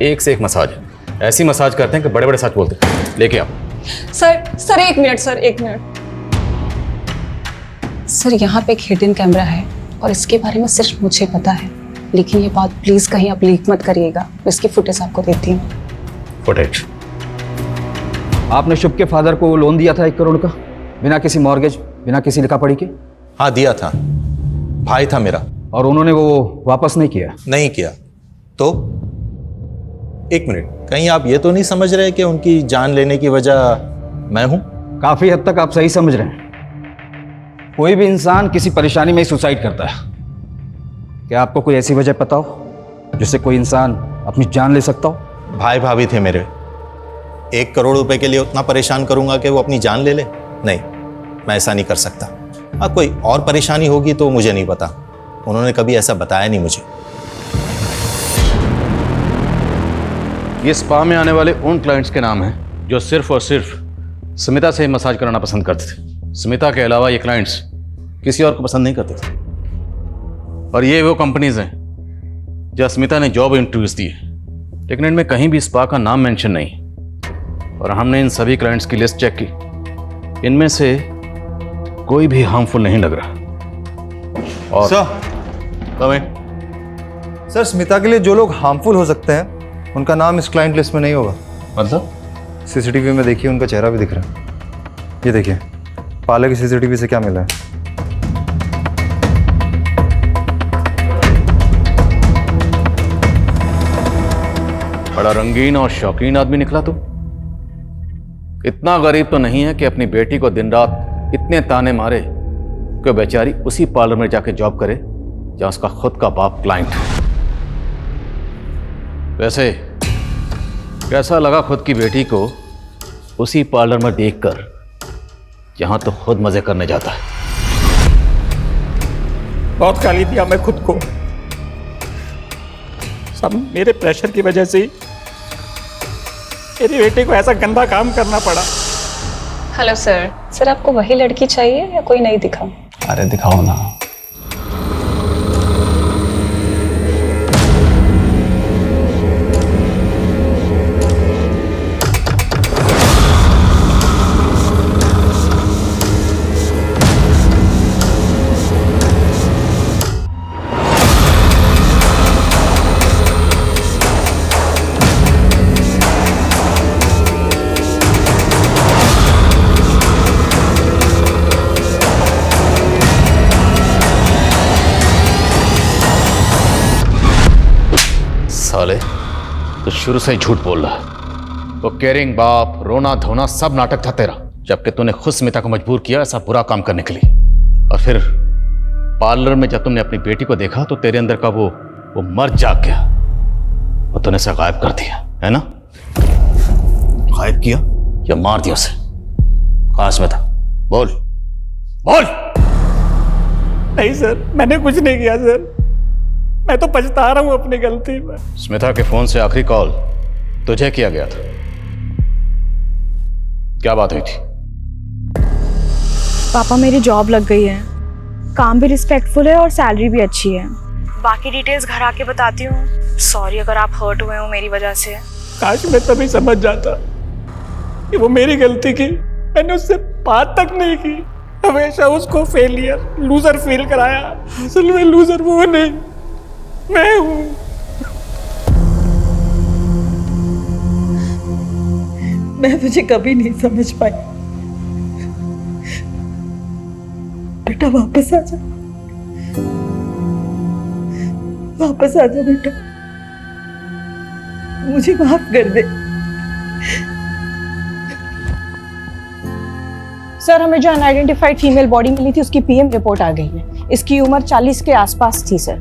S10: एक से एक मसाज है, ऐसी मसाज करते हैं कि बड़े बड़े सच बोलते हैं। लेके आओ।
S15: Sir 1 minute sir, 1 minute. Sir यहाँ पे एक हिडन कैमरा है और इसके बारे में सिर्फ मुझे पता है, लेकिन ये बात प्लीज कहीं आप लीक मत करिएगा। मैं इसकी फुटेज आपको देती हूँ।
S10: फुटेज?
S5: आपने शुभ के फादर को लोन दिया था 1 करोड़ का, बिना किसी मॉर्गेज, बिना किसी लिखा पढ़ी के?
S17: हाँ दिया था, भाई था मेरा।
S5: और उन्होंने वो वापस नहीं किया?
S17: नहीं किया। तो 1 मिनट, कहीं आप ये तो नहीं समझ रहे कि उनकी जान लेने की वजह मैं हूं?
S5: काफी हद तक आप सही समझ रहे हैं। कोई भी इंसान किसी परेशानी में ही सुसाइड करता है। क्या आपको कोई ऐसी वजह पता हो जिससे कोई इंसान अपनी जान ले सकता हो?
S17: भाई भाभी थे मेरे, 1 करोड़ रुपए के लिए उतना परेशान करूंगा कि वो अपनी जान ले ले? नहीं, मैं ऐसा नहीं कर सकता। हाँ कोई और परेशानी होगी तो मुझे नहीं पता, उन्होंने कभी ऐसा बताया नहीं मुझे।
S10: ये स्पा में आने वाले उन क्लाइंट्स के नाम हैं जो सिर्फ और सिर्फ स्मिता से मसाज कराना पसंद करते थे। स्मिता के अलावा ये क्लाइंट्स किसी और को पसंद नहीं करते थे। और ये वो कंपनीज हैं जहाँ स्मिता ने जॉब इंटरव्यूज दिए, लेकिन इनमें कहीं भी स्पा का नाम मेंशन नहीं। और हमने इन सभी क्लाइंट्स की लिस्ट चेक की, इनमें से कोई भी हार्मफुल नहीं लग रहा। और
S11: सर स्मिता के लिए जो लोग हार्मफुल हो सकते हैं उनका नाम इस क्लाइंट लिस्ट में नहीं होगा।
S10: मतलब?
S11: सीसीटीवी में देखिए, उनका चेहरा भी दिख रहा है। ये देखिए पार्लर की सीसीटीवी से क्या मिला है।
S10: बड़ा रंगीन और शौकीन आदमी निकला तू। इतना गरीब तो नहीं है कि अपनी बेटी को दिन रात इतने ताने मारे कि बेचारी उसी पार्लर में जाके जॉब करे जहां उसका खुद का बाप क्लाइंट है। वैसे कैसा लगा खुद की बेटी को उसी पार्लर में देखकर जहां तो खुद मजे करने जाता है?
S12: बहुत गाली दिया मैं खुद को, सब मेरे प्रेशर की वजह से ही मेरी बेटी को ऐसा गंदा काम करना पड़ा।
S15: हेलो सर आपको वही लड़की चाहिए या कोई नहीं दिखाऊं?
S5: अरे दिखाओ ना।
S10: साले तो शुरू से ही झूठ बोल रहा है। वो केयरिंग बाप, रोना धोना सब नाटक था तेरा, जबकि तूने खुद स्मिता को मजबूर किया ऐसा बुरा काम करने के लिए। और फिर पार्लर में जब तुमने अपनी बेटी को देखा तो तेरे अंदर का वो मर्द जाग गया और तूने उसे गायब कर दिया, है ना? गायब किया या मार दिया उसे? कहाँ स्मिता? बोल बोल।
S12: नहीं सर, मैंने कुछ नहीं किया सर, मैं तो पछता रहा हूं अपनी गलती में।
S10: स्मिता के फोन से आखिरी कॉल तुझे किया गया था, क्या बात हुई थी?
S1: पापा मेरी जॉब लग गई है, काम भी रिस्पेक्टफुल है और सैलरी भी अच्छी है। बाकी डिटेल्स घर आके बताती हूँ। सॉरी अगर आप हर्ट हुए हो मेरी वजह से।
S12: काश मैं तभी समझ जाता कि वो मेरी गलती की, मैंने उससे बात तक नहीं की। हमेशा उसको फेलियर, लूजर फील कराया। असल में लूजर वो नहीं, मैं हूं।
S6: मैं तुझे कभी नहीं समझ पाई। बेटा वापस आ जा, वापस आ जा बेटा। मुझे माफ कर दे।
S8: सर, हमें जो अनआइडेंटिफाइड फीमेल बॉडी मिली थी उसकी पीएम रिपोर्ट आ गई है। इसकी उम्र 40 के आसपास थी सर।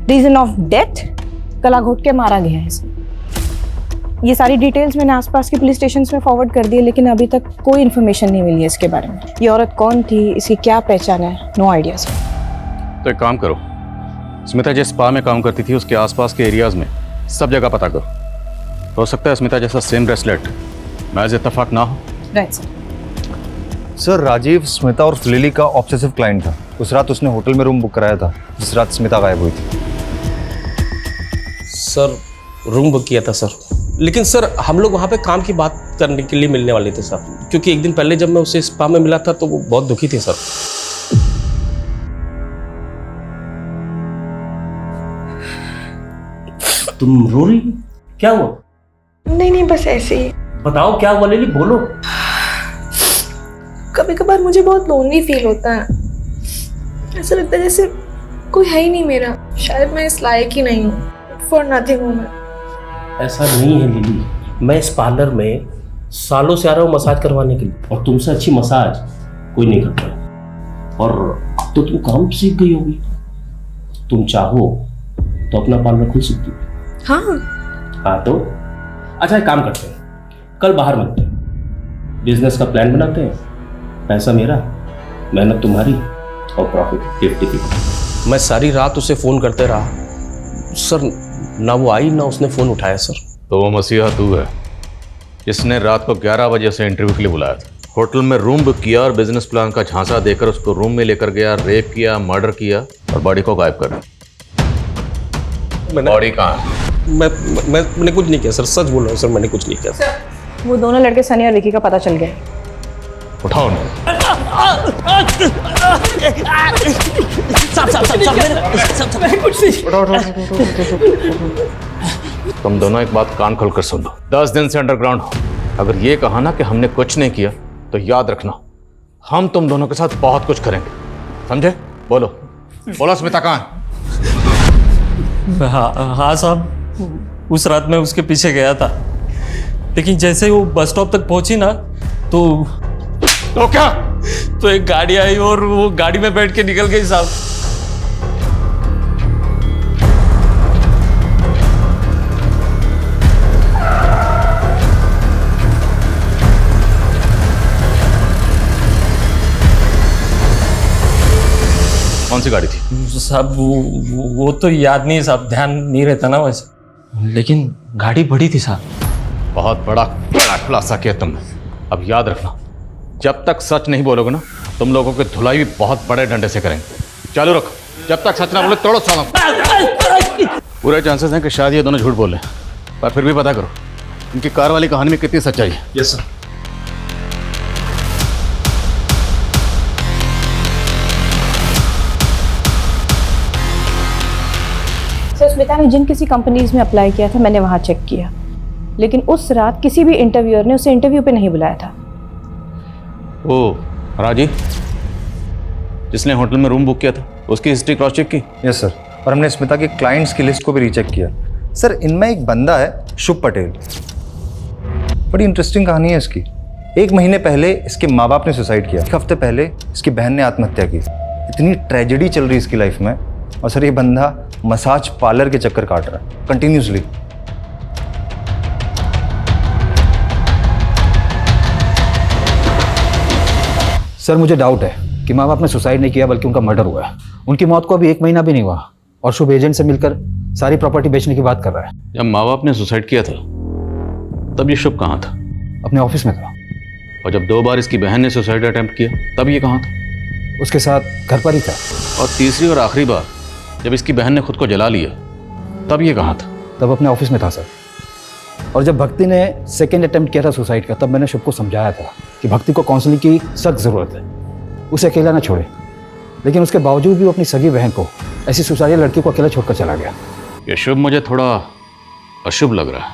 S8: रीजन ऑफ डेथ, गला घोट के मारा गया है सर। ये सारी डिटेल्स मैंने आसपास के पुलिस स्टेशन में फॉरवर्ड कर दी है, लेकिन अभी तक कोई इन्फॉर्मेशन नहीं मिली है इसके बारे में। ये औरत कौन थी, इसकी क्या पहचान है, नो आइडिया सर।
S10: तो एक काम करो, स्मिता जिस स्पा में काम करती थी उसके आसपास के एरियाज में सब जगह पता करो। हो सकता है स्मिता जैसा सेम ब्रेसलेट महज इत्तेफाक ना हो।
S8: Right sir.
S11: Sir, Rajiv Smita और लिली का ऑब्सेसिव क्लाइंट था। उस रात उसने होटल में रूम बुक कराया था जिस रात स्मिता गायब हुई थी।
S4: सर, रूम बुक किया था सर, लेकिन सर हम लोग वहाँ पे काम की बात करने के लिए मिलने वाले थे सर, क्योंकि एक दिन पहले जब मैं उसे स्पा में मिला था तो वो बहुत दुखी थी सर।
S9: तुम रो रही हो? क्या हुआ?
S3: नहीं नहीं, बस ऐसे ही।
S9: बताओ क्या हुआ लिली, बोलो।
S3: कभी कभार मुझे बहुत लोनली फील होता है। ऐसा लगता है जैसे कोई है ही नहीं मेरा। शायद मैं इस लायक ही नहीं हूँ। फॉर नथिंग हूँ मैं।
S9: ऐसा नहीं है लिली, मैं इस पार्लर में सालों से आ रहा हूँ मसाज करवाने के लिए, और तुमसे अच्छी मसाज कोई नहीं करता है। और अब तो तुम काम सीख गई होगी, तुम चाहो तो अपना पार्लर खुल सकती हो।
S3: हाँ
S9: तो अच्छा एक काम करते हैं, कल बाहर मिलते हैं, बिजनेस का प्लान बनाते हैं। पैसा मेरा, मेहनत तुम्हारी, और प्रॉफिट 50-50।
S4: मैं सारी रात उसे फ़ोन करते रहा सर, ना वो आई ना उसने फ़ोन उठाया सर।
S10: तो वो मसीहा तू है जिसने रात को 11 बजे से इंटरव्यू के लिए बुलाया था, होटल में रूम बुक किया और बिजनेस प्लान का झांसा देकर उसको रूम में लेकर गया, रेप किया, मर्डर किया और बॉडी को गायब कर दिया। बॉडी कहाँ है?
S4: मैंने कुछ नहीं किया सर, सच बोल रहा हूँ सर, मैंने कुछ नहीं किया सर।
S8: वो दोनों लड़के सनी और विकी का पता चल गया।
S10: उठाओ उन्हें। तुम दोनों एक बात कान खोलकर सुन लो, 10 दिन से अंडरग्राउंड हो। अगर ये कहा ना कि हमने कुछ नहीं किया तो याद रखना हम तुम दोनों के साथ बहुत कुछ करेंगे, समझे? बोलो बोलो, स्मिता कहाँ है?
S18: हाँ साहब, उस रात मैं उसके पीछे गया था, लेकिन जैसे ही वो बस स्टॉप तक पहुंची ना तो
S10: क्या?
S18: तो एक गाड़ी आई और वो गाड़ी में बैठ के निकल गई साहब।
S10: कौन सी गाड़ी थी?
S18: साहब वो तो याद नहीं है साहब, ध्यान नहीं रहता ना वैसे, लेकिन गाड़ी बड़ी थी साहब।
S10: बहुत बड़ा खुलासा किया तुमने। अब याद रखना, जब तक सच नहीं बोलोगे ना, तुम लोगों की धुलाई भी बहुत बड़े डंडे से करेंगे। चालू रखो, जब तक सच ना बोले तोड़ो सालों। पूरे चांसेस हैं कि शायद ये दोनों झूठ बोले, पर फिर भी पता करो इनकी कार वाली कहानी में कितनी सच्चाई है।
S4: Yes sir.
S8: सर, स्मिता ने जिन किसी कंपनीज में अप्लाई किया था मैंने वहाँ चेक किया, लेकिन उस रात किसी भी इंटरव्यूअर ने उसे इंटरव्यू पे नहीं बुलाया था।
S10: ओ राजी, जिसने होटल में रूम बुक किया था, उसकी हिस्ट्री क्रॉस चेक की?
S11: यस सर, और हमने स्मिता के क्लाइंट्स की लिस्ट को भी रीचेक किया। सर, इनमें एक बंदा है शुभ पटेल, बड़ी इंटरेस्टिंग कहानी है इसकी। 1 महीने पहले इसके माँ बाप ने सुसाइड किया, 1 हफ्ते पहले इसकी बहन ने आत्महत्या की। इतनी ट्रेजेडी चल रही है इसकी लाइफ में, और सर ये बंदा मसाज पार्लर के चक्कर काट रहा है कंटिन्यूसली।
S5: सर, मुझे डाउट है कि माँ बाप ने सुसाइड नहीं किया बल्कि उनका मर्डर हुआ है। उनकी मौत को अभी 1 महीना भी नहीं हुआ और शुभ एजेंट से मिलकर सारी प्रॉपर्टी बेचने की बात कर रहा है।
S10: जब माँ बाप ने सुसाइड किया था तब ये शुभ कहाँ था?
S5: अपने ऑफिस में था।
S10: और जब 2 बार इसकी बहन ने सुसाइड अटेम्प्ट किया तब ये कहाँ था?
S5: उसके साथ घर पर ही था।
S10: और तीसरी और आखिरी बार जब इसकी बहन ने खुद को जला लिया तब ये कहाँ था?
S5: तब अपने ऑफिस में था सर। और जब भक्ति ने सेकेंड अटेम्प्ट किया था सुसाइड का, तब मैंने शुभ को समझाया था कि भक्ति को काउंसलिंग की सख्त ज़रूरत है, उसे अकेला ना छोड़े। लेकिन उसके बावजूद भी वो अपनी सगी बहन को, ऐसी सुसाइड लड़की को अकेला छोड़कर चला गया।
S10: ये शुभ मुझे थोड़ा अशुभ लग रहा है।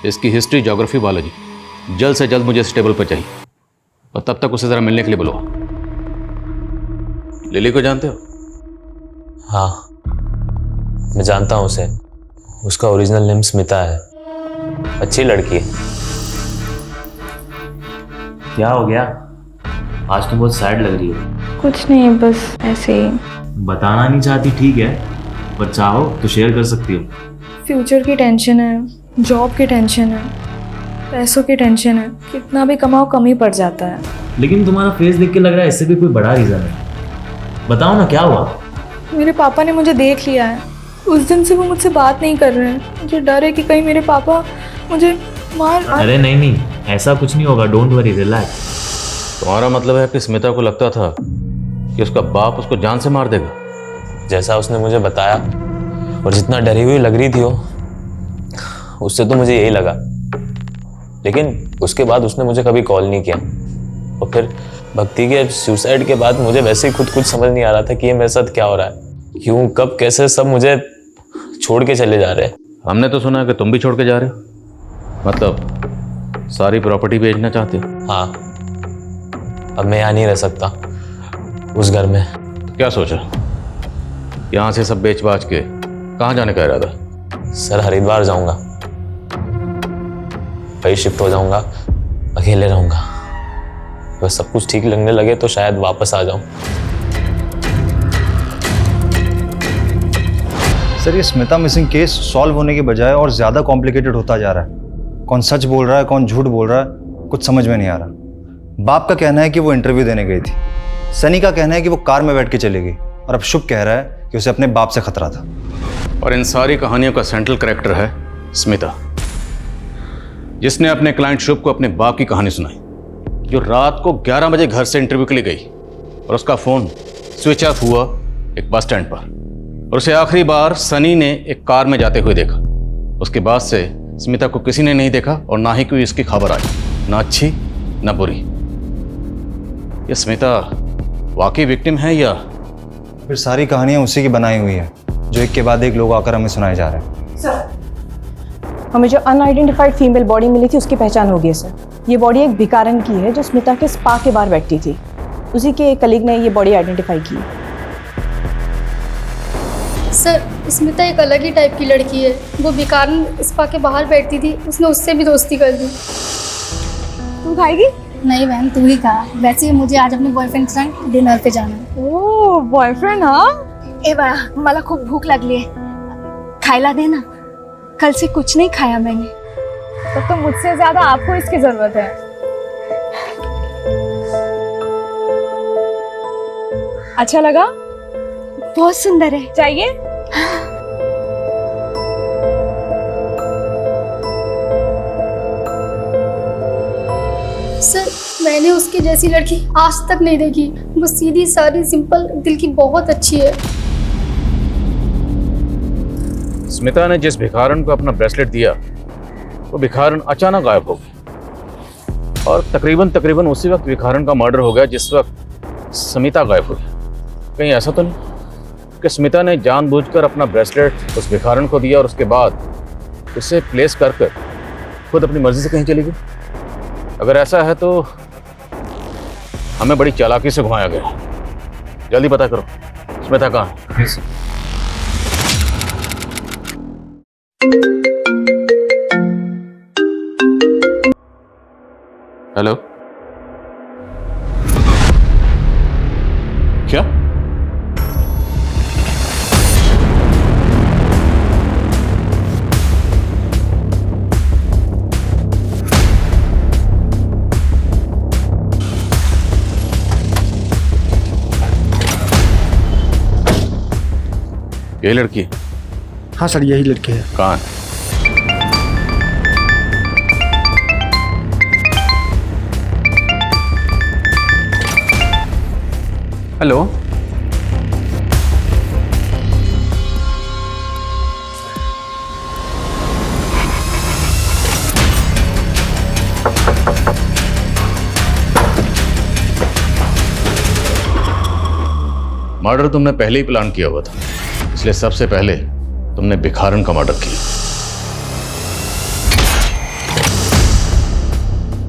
S10: इसकी हिस्ट्री, ज्योग्राफी, बायोलॉजी जल्द से जल्द मुझे इस टेबल पर चाहिए, और तब तक उसे ज़रा मिलने के लिए बुलाओ। लिली को जानते हो?
S19: हाँ, मैं जानता हूँ उसे। उसका ओरिजिनल नेम स्मिता है।
S12: अच्छी लड़की है।
S19: क्या हो गया? आज तो बहुत सैड लग रही है।
S1: कुछ नहीं, बस ऐसे ही।
S19: बताना नहीं चाहती ठीक है, पर चाहो तो शेयर कर सकती हो।
S1: फ्यूचर की टेंशन है, जॉब की टेंशन है, पैसों की टेंशन है। कितना भी कमाओ कम ही पड़ जाता है।
S19: लेकिन तुम्हारा फेस देख के लग रहा है इससे भी कोई बड़ा रीज़न है। बताओ ना क्या हुआ?
S1: मेरे पापा ने मुझे देख लिया है। उस दिन से वो मुझसे बात नहीं कर रहे हैं। मुझे डर है कि कहीं मेरे पापा मुझे मार।
S19: अरे नहीं, ऐसा कुछ नहीं होगा। Don't worry, relax.
S10: तुम्हारा मतलब है कि स्मिता को लगता था कि उसका बाप उसको जान से मार देगा?
S12: जैसा उसने मुझे बताया और जितना डरी हुई लग रही थी वो, उससे तो मुझे यही लगा। लेकिन उसके बाद उसने मुझे कभी कॉल नहीं किया। और फिर भक्ति के सुसाइड के बाद मुझे वैसे ही खुद कुछ समझ नहीं आ रहा था कि ये मेरे साथ क्या हो रहा है, क्यों, कब, कैसे सब मुझे छोड़ के चले जा रहे हैं।
S10: हमने तो सुना है कि तुम भी छोड़ के जा रहे हो, मतलब सारी प्रॉपर्टी बेचना चाहते हो?
S12: हाँ, अब मैं यहाँ नहीं रह सकता उस घर में।
S10: तो क्या सोचा, यहाँ से सब बेच बाच के कहाँ जाने का इरादा?
S12: सर, हरिद्वार जाऊंगा, वही शिफ्ट हो जाऊंगा, अकेले रहूंगा। बस सब कुछ ठीक लगने लगे तो शायद वापस आ जाऊं।
S11: सर, ये स्मिता मिसिंग केस सॉल्व होने के बजाय और ज़्यादा कॉम्प्लिकेटेड होता जा रहा है। कौन सच बोल रहा है, कौन झूठ बोल रहा है, कुछ समझ में नहीं आ रहा। बाप का कहना है कि वो इंटरव्यू देने गई थी। सनी का कहना है कि वो कार में बैठ के चली गई। और अब शुभ कह रहा है कि उसे अपने बाप से खतरा था।
S10: और इन सारी कहानियों का सेंट्रल कैरेक्टर है स्मिता, जिसने अपने क्लाइंट शुभ को अपने बाप की कहानी सुनाई, जो रात को 11 बजे घर से इंटरव्यू के लिए गई और उसका फ़ोन स्विच ऑफ हुआ एक बस स्टैंड पर, और उसे आखिरी बार सनी ने एक कार में जाते हुए देखा। उसके बाद से स्मिता को किसी ने नहीं देखा और ना ही कोई इसकी खबर आई, ना अच्छी ना बुरी। ये स्मिता वाकई विक्टिम है या
S11: फिर सारी कहानियां उसी की बनाई हुई है, जो एक के बाद एक लोग आकर हमें सुनाए जा रहे हैं?
S8: सर, हमें जो अनआइडेंटिफाइड फीमेल बॉडी मिली थी उसकी पहचान हो गई है सर। ये बॉडी एक भिखारन की है जो स्मिता के स्पा के बाहर बैठती थी। उसी के एक कलीग ने ये बॉडी आइडेंटिफाई की।
S16: सर, स्मिता एक अलग ही टाइप की लड़की है। वो बिकारन स्पा के बाहर बैठती थी, उसने उससे भी दोस्ती कर दी।
S3: तुम खाएगी?
S16: नहीं बहन, तू ही खा। वैसे मुझे आज अपने बॉयफ्रेंड के साथ डिनर पे जाना है।
S3: ओह, बॉयफ्रेंड? हाँ,
S2: ए बा, मला खूप भूक लागली है, खायला दे ना। कल से कुछ नहीं खाया मैंने।
S3: तब तो मुझसे ज्यादा आपको इसकी जरूरत है। अच्छा लगा?
S2: बहुत सुंदर है।
S3: चाहिए?
S16: सर, मैंने उसकी जैसी लड़की आज तक नहीं देखी। वो सीधी सादी सिंपल दिल की बहुत अच्छी है।
S10: स्मिता ने जिस भिखारन को अपना ब्रेसलेट दिया, वो भिखारन अचानक गायब हो गई और तकरीबन उसी वक्त भिखारन का मर्डर हो गया जिस वक्त स्मिता गायब हुई। कहीं ऐसा तो नहीं कि स्मिता ने जानबूझकर अपना ब्रेसलेट उस भिखारन को दिया और उसके बाद उसे प्लेस कर खुद अपनी मर्जी से कहीं चली गई? अगर ऐसा है तो हमें बड़ी चालाकी से घुमाया गया। जल्दी पता करो स्मिता कहाँ है। हेलो, क्या? ये लड़की?
S14: हाँ सर, यही लड़की है।
S10: कहाँ है?
S5: हेलो,
S10: मर्डर तुमने पहले ही प्लान किया हुआ था, इसलिए सबसे पहले तुमने भिखारन का मर्डर किया।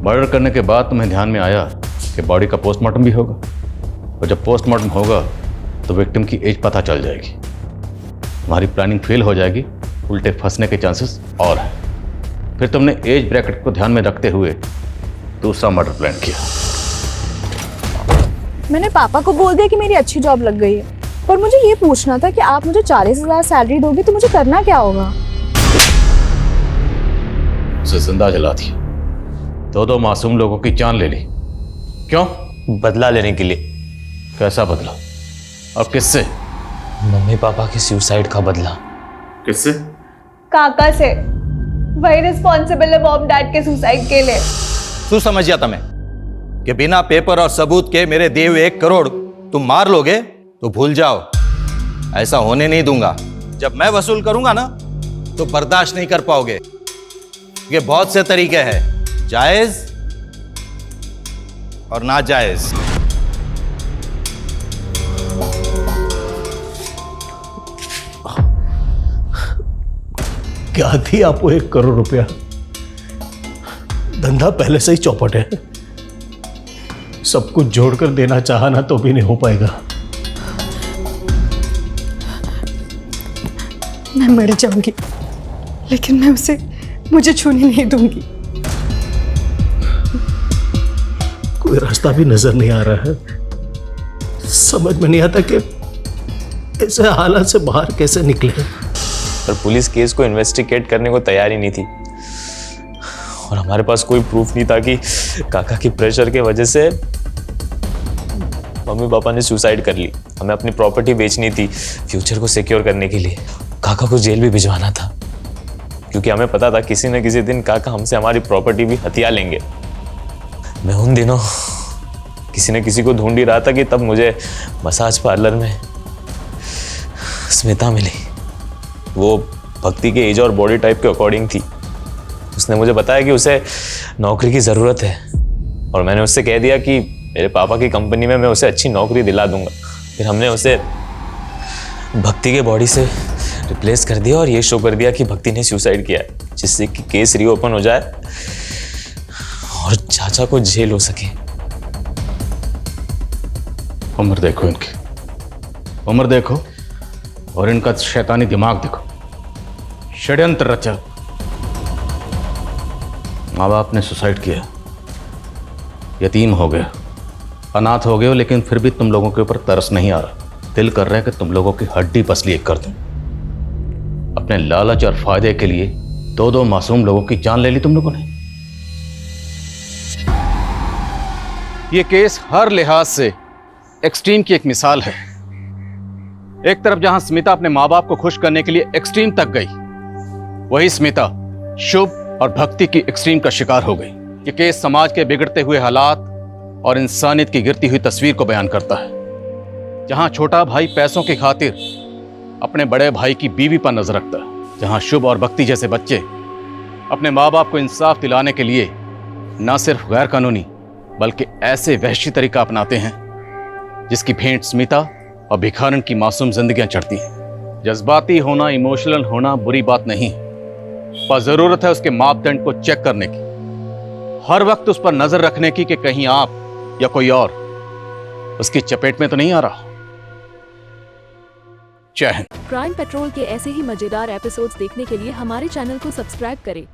S10: मर्डर करने के बाद तुम्हें ध्यान में आया कि बॉडी का पोस्टमार्टम भी होगा, और जब पोस्टमार्टम होगा तो विक्टिम की एज पता चल जाएगी। तुम्हारी प्लानिंग फेल हो जाएगी, उल्टे फंसने के चांसेस और हैं। फिर तुमने एज ब्रैकेट को ध्यान में रखते हुए दूसरा मर्डर प्लान किया।
S20: मैंने पापा को बोल दिया कि मेरी अच्छी जॉब लग गई है, पर मुझे ये पूछना था कि आप मुझे 40,000 सैलरी दोगे तो मुझे करना क्या होगा?
S10: उसे जिंदा जला दिया, दो मासूम लोगों की जान ले ली। क्यों?
S12: बदला लेने के लिए।
S10: कैसा बदला और किससे?
S12: मम्मी पापा के सुसाइड का बदला।
S10: किससे?
S20: काका से। वही रिस्पॉन्सिबल है मॉम डैड के सुसाइड के लिए।
S17: तू समझ जाता मैं कि बिना पेपर और सबूत के मेरे दिए हुए 1 करोड़ तुम मार लोगे तो भूल जाओ, ऐसा होने नहीं दूंगा। जब मैं वसूल करूंगा ना तो बर्दाश्त नहीं कर पाओगे। ये बहुत से तरीके हैं, जायज और नाजायज।
S9: क्या थी आपको 1 करोड़ रुपया? धंधा पहले से ही चौपट है, सब कुछ जोड़कर देना चाहा ना तो भी नहीं हो पाएगा।
S20: मैं मर जाऊंगी लेकिन मैं उसे मुझे छूने नहीं दूंगी।
S9: कोई रास्ता भी नजर नहीं आ रहा है, समझ में नहीं आता कि ऐसे हालात से बाहर कैसे निकले।
S12: पर पुलिस केस को इन्वेस्टिगेट करने को तैयार ही नहीं थी और हमारे पास कोई प्रूफ नहीं था कि काका की प्रेशर के वजह से मम्मी पापा ने सुसाइड कर ली। हमें अपनी प्रॉपर्टी बेचनी थी फ्यूचर को सिक्योर करने के लिए। काका को जेल भी भिजवाना था क्योंकि हमें पता था किसी न किसी दिन काका हमसे हमारी प्रॉपर्टी भी हथिया लेंगे। मैं उन दिनों किसी न किसी को ढूंढ ही रहा था कि तब मुझे मसाज पार्लर में स्मिता मिली। वो भक्ति के एज और बॉडी टाइप के अकॉर्डिंग थी। उसने मुझे बताया कि उसे नौकरी की ज़रूरत है और मैंने उससे कह दिया कि मेरे पापा की कंपनी में मैं उसे अच्छी नौकरी दिला दूंगा। फिर हमने उसे भक्ति के बॉडी से रिप्लेस कर दिया और ये शो कर दिया कि भक्ति ने सुसाइड किया है, जिससे कि केस रीओपन हो जाए और चाचा को जेल हो सके।
S10: उम्र देखो इनकी, उम्र देखो और इनका शैतानी दिमाग देखो। षड्यंत्र रचा, माँ बाप ने सुसाइड किया, यतीम हो गए, अनाथ हो गए हो, लेकिन फिर भी तुम लोगों के ऊपर तरस नहीं आ रहा। दिल कर रहा है कि तुम लोगों की हड्डी पसली एक कर दूं। अपने लालच और फायदे के लिए 2 मासूम लोगों की जान ले ली तुम लोगों ने। यह केस हर लिहाज से एक्सट्रीम की एक मिसाल है। एक तरफ जहां स्मिता अपने माँ बाप को खुश करने के लिए एक्सट्रीम तक गई, वही स्मिता शुभ और भक्ति की एक्सट्रीम का शिकार हो गई। ये केस समाज के बिगड़ते हुए हालात और इंसानियत की गिरती हुई तस्वीर को बयान करता है। जहां छोटा भाई पैसों की खातिर अपने बड़े भाई की बीवी पर नजर रखता है, जहां शुभ और भक्ति जैसे बच्चे अपने माँ बाप को इंसाफ दिलाने के लिए न सिर्फ गैर कानूनी बल्कि ऐसे वहशी तरीका अपनाते हैं जिसकी भेंट स्मिता और भिखारन की मासूम जिंदगियां चढ़ती हैं। जज्बाती होना, इमोशनल होना बुरी बात नहीं, पर जरूरत है उसके मापदंड को चेक करने की, हर वक्त उस पर नजर रखने की कि कहीं आप या कोई और उसकी चपेट में तो नहीं आ रहा। जय हिंद।
S21: क्राइम पेट्रोल के ऐसे ही मजेदार एपिसोड्स देखने के लिए हमारे चैनल को सब्सक्राइब करें